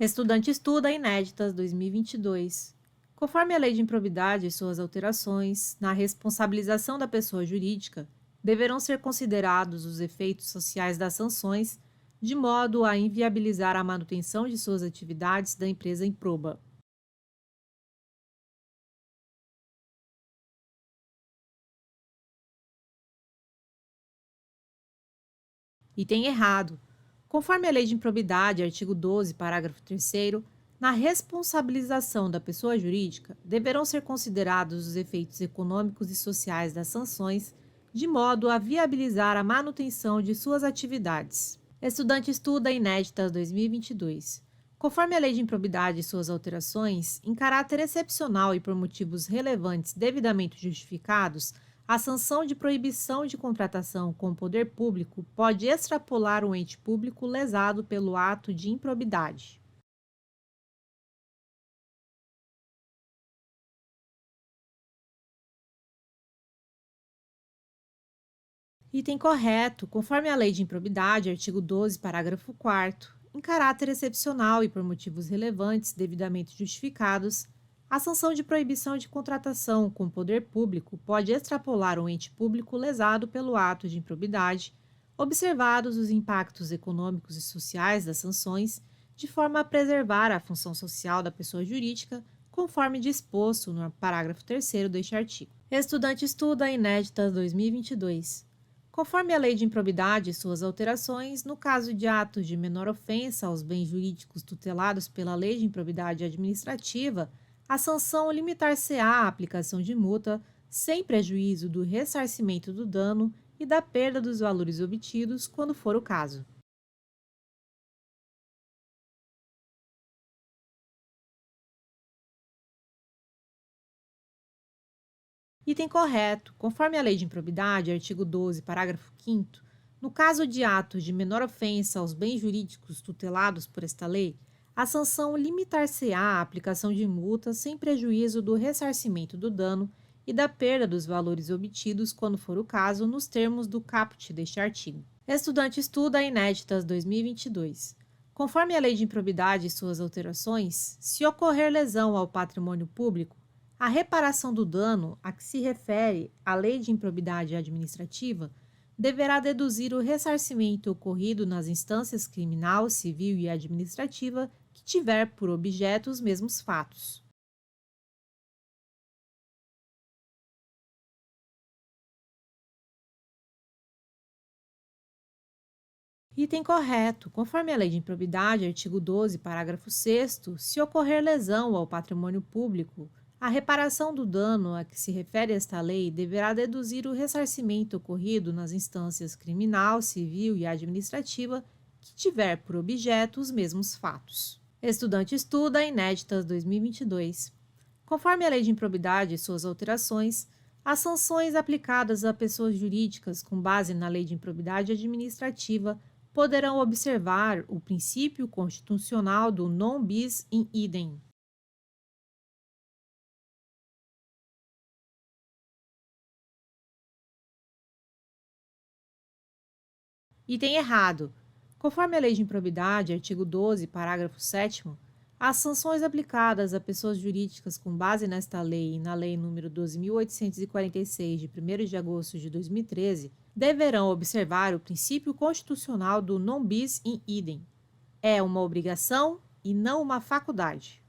Estudante estuda inéditas 2022. Conforme a Lei de Improbidade e suas alterações, na responsabilização da pessoa jurídica, deverão ser considerados os efeitos sociais das sanções, de modo a inviabilizar a manutenção de suas atividades da empresa improba. Item errado. Conforme a Lei de Improbidade, artigo 12, parágrafo 3º, na responsabilização da pessoa jurídica, deverão ser considerados os efeitos econômicos e sociais das sanções, de modo a viabilizar a manutenção de suas atividades. Estudante estuda inéditas 2022. Conforme a Lei de Improbidade e suas alterações, em caráter excepcional e por motivos relevantes devidamente justificados, a sanção de proibição de contratação com o poder público pode extrapolar o ente público lesado pelo ato de improbidade. Item correto, conforme a Lei de Improbidade, artigo 12, parágrafo 4º, em caráter excepcional e por motivos relevantes devidamente justificados, a sanção de proibição de contratação com o poder público pode extrapolar o ente público lesado pelo ato de improbidade, observados os impactos econômicos e sociais das sanções, de forma a preservar a função social da pessoa jurídica, conforme disposto no parágrafo 3º deste artigo. Estudante estuda inéditas 2022. Conforme a Lei de Improbidade e suas alterações, no caso de atos de menor ofensa aos bens jurídicos tutelados pela Lei de Improbidade Administrativa, a sanção limitar-se-á à aplicação de multa, sem prejuízo do ressarcimento do dano e da perda dos valores obtidos, quando for o caso. Item correto. Conforme a Lei de Improbidade, artigo 12, parágrafo 5º, no caso de atos de menor ofensa aos bens jurídicos tutelados por esta lei, a sanção limitar-se-á à aplicação de multa sem prejuízo do ressarcimento do dano e da perda dos valores obtidos, quando for o caso, nos termos do caput deste artigo. Estudante estuda inéditas 2022. Conforme a Lei de Improbidade e suas alterações, se ocorrer lesão ao patrimônio público, a reparação do dano a que se refere a Lei de Improbidade Administrativa deverá deduzir o ressarcimento ocorrido nas instâncias criminal, civil e administrativa que tiver por objeto os mesmos fatos. Item correto. Conforme a Lei de Improbidade, artigo 12, parágrafo 6º, se ocorrer lesão ao patrimônio público, a reparação do dano a que se refere esta lei deverá deduzir o ressarcimento ocorrido nas instâncias criminal, civil e administrativa que tiver por objeto os mesmos fatos. Estudante estuda inéditas 2022. Conforme a Lei de Improbidade e suas alterações, as sanções aplicadas a pessoas jurídicas com base na Lei de Improbidade Administrativa poderão observar o princípio constitucional do non bis in idem. Item errado. Conforme a Lei de Improbidade, artigo 12, parágrafo 7º, as sanções aplicadas a pessoas jurídicas com base nesta lei e na Lei nº 12.846, de 1º de agosto de 2013, deverão observar o princípio constitucional do non bis in idem. É uma obrigação e não uma faculdade.